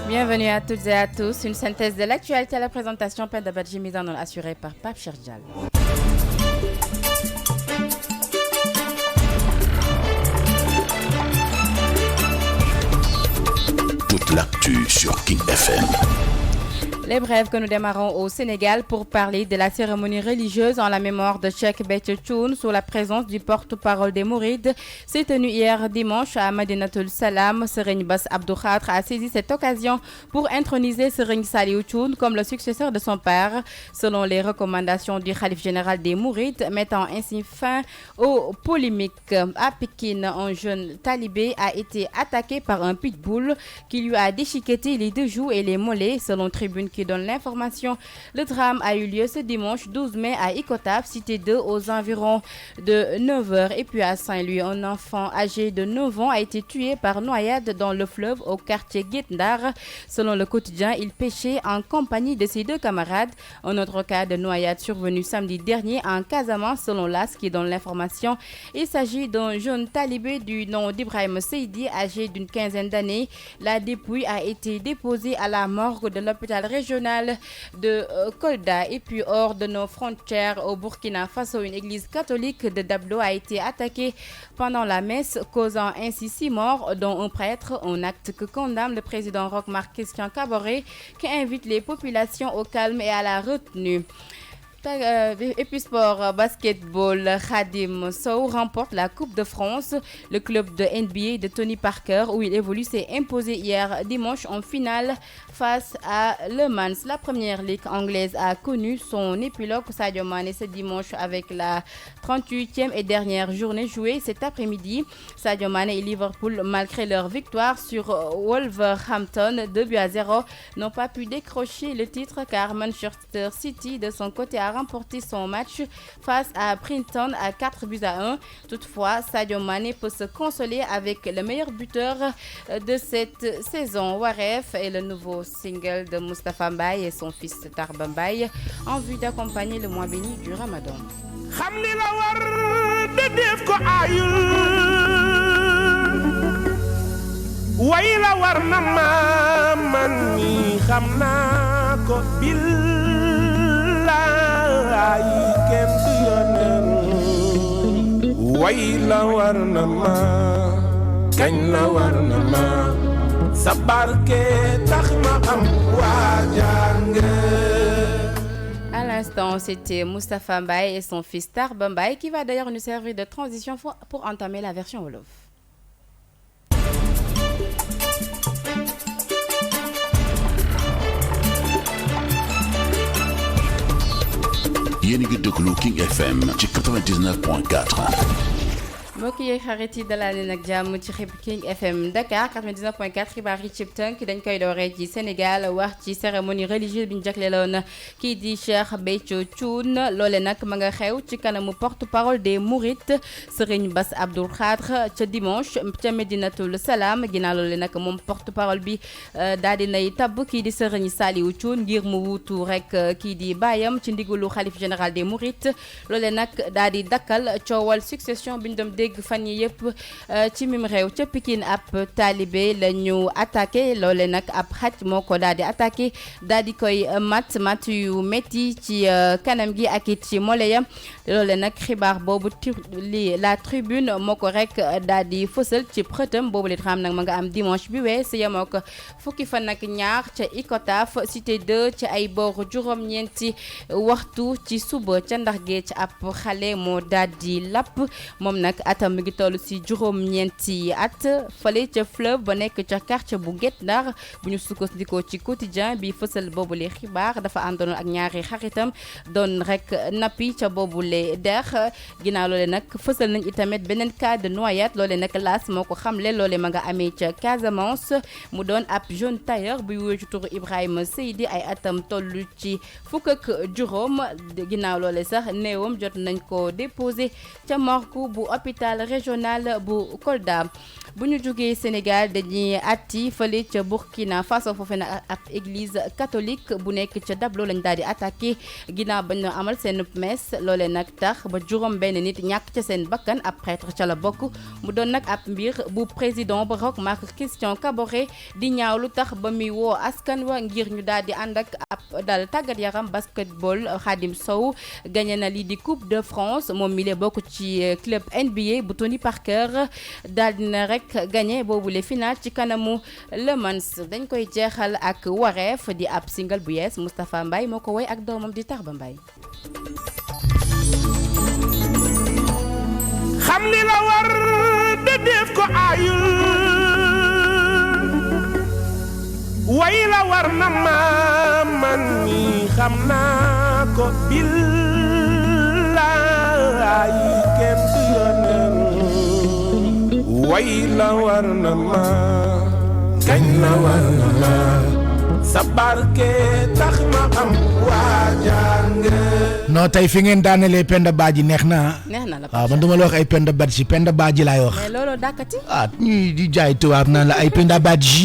Bienvenue à toutes et à tous. Une synthèse de l'actualité à la présentation Penda Badji, mise en onde assurée par Pape Cherdial. Toute l'actu sur King FM. Les brèves que nous démarrons au Sénégal pour parler de la cérémonie religieuse en la mémoire de Cheikh Béthio Thioune sous la présence du porte-parole des Mourides s'est tenue hier dimanche à Madinatoul Salam. Serigne Bass Abdou Khadre a saisi cette occasion pour introniser Serigne Saliou Thioune comme le successeur de son père, selon les recommandations du khalife général des Mourides, mettant ainsi fin aux polémiques. À Pékin, un jeune talibé a été attaqué par un pitbull qui lui a déchiqueté les deux joues et les mollets, selon Tribune qui donne l'information. Le drame a eu lieu ce dimanche 12 mai à Icotaf, cité 2, aux environs de 9h. Et puis à Saint-Louis, un enfant âgé de 9 ans a été tué par noyade dans le fleuve au quartier Guet-Ndar. Selon le quotidien, il pêchait en compagnie de ses deux camarades. Un autre cas de noyade survenu samedi dernier en Casamance, selon l'AS qui donne l'information. Il s'agit d'un jeune talibé du nom d'Ibrahim Seydi, âgé d'une quinzaine d'années. La dépouille a été déposée à la morgue de l'hôpital régional de Kolda. Et puis hors de nos frontières, au Burkina Faso, une église catholique de Dablo a été attaquée pendant la messe, causant ainsi 6 morts, dont un prêtre, un acte que condamne le président Roch Marc Christian Kaboré, qui invite les populations au calme et à la retenue. Et puis sport, basketball, Khadim Sow remporte la Coupe de France. Le club de NBA de Tony Parker, où il évolue, s'est imposé hier dimanche en finale face à Le Mans. La première ligue anglaise a connu son épilogue, Sadio Mané, ce dimanche avec la 38e et dernière journée jouée cet après-midi. Sadio Mané et Liverpool, malgré leur victoire sur Wolverhampton 2-0, n'ont pas pu décrocher le titre car Manchester City, de son côté, a remporté son match face à Brighton à 4-1. Toutefois, Sadio Mané peut se consoler avec le meilleur buteur de cette saison. Waref est le nouveau single de Moustapha Mbaye et son fils Tarba Mbaye en vue d'accompagner le mois béni du Ramadan. Wayla warnama kagn warnama sabarke taxma am wajang. À l'instant, c'était Moustapha Mbaye et son fils Tarba Mbaye qui va d'ailleurs nous servir de transition pour entamer la version Wolof. yéen a ngi déglu King FM ci 99.4. mbokk yi xarit yi dalal leen ak jàmm ci King FM Dakar 99.4 xibaar yi cib tënk dañ koy dooree ci Sénégal wax ci cérémonie religieuse bi ñu jagleeloon kii di Cheikh Béthio Thioune. loole nag ma nga xew ci kanamu porte-parole des Mourides Serigne Bass Abdou Khadre ca dimanche ca Medinatoul Salam. ginnaaw loole nag moom porte-parole bi daal di nay tabb kii di Serigne Saliou Thioune ngir mu wuutu rek kii di baayam ci ndigalu xalif général des Mourides. loole nag daal di dakkal coowal succession bi ñu doon dégg fan yi yëpp ci mim réew. ca Pikine ab talibé la ñu attaqué. loole nag ab xaj moo ko daal di attaqué daal di koy mat yu métti ci kanam gi ak it ci moleya. loole nag xibaar boobu la tribune moo ko rek daal di fësal ci xëtam boobu li xam nag ma nga am dimanche bi wees yemoo ko fukki fan ak ñaar ca Icotaf cité 2 ci ay booru juróom-ñeenti waxtu ci suba ca ndax géej ab xale moo daal di lapp. moom nag atam mi ngi toll si juróom-ñeenti at fale ca fleuve ba nekk ca quartier bu Guet Ndar. bu ñu sukkandikoo ci quotidien bi fësal boobule xibaar dafa àndoon ak ñaari xaritam doon rek nappi ca boobule dex. ginnaaw loole nag fësal nañ itamit beneen cas de noyade. loole nag laas moo ko xamle. loole ma nga amee ca Casamance mu doon ab jeune tailleur buy wóor ci turu Ibrahima Seydi ay atam toll ci fukk ak juróom. ginnaaw loole sax néewam jot nañ ko déposé ca morgue bu hôpital hôpital régional bu Kolda. bu ñu jógee Sénégal dañuy atti fële ca Burkina Faso foofu nag ab église catholique bu nekk ca Dablo lañ daal di attaqué ginnaaw bañ na amal seen messe loolee nag tax ba juróom benn nit ñàkk ca seen bakkan ab prêtre ca la bokk mu doon nag ab mbir bu président ba Roch Marc Christian Kaboré di ñaaw lu tax ba muy woo askan wa ngir ñu daal di ànd ak ab dal tàggat yaram basketball Khadim Sow gagné na lii di Coupe de France moom mi lee bokk ci club NBA bu Tony Parker daal dina rek gagné boobu le final ci kanamu Le Mans. Dañ koy jeexal ak Wareef di ab single bu yees Moustapha Mbaye moo ko woy ak doomam di Tarba Mbaye. xam li la war de def ko ayul way la war na ma man mi xam naa ko billaay kenn du yónneen way la war na ma kañ la war na ma sa barke tax ma am waajange. non tey fi ngeen daanelee Penda Badji neex na. neex na la waaw man duma la wax ay Penda Badji Penda Badji laay wax. mais loolu dàkkati. ñuy di jaay tubaab naan la ay Penda Badji.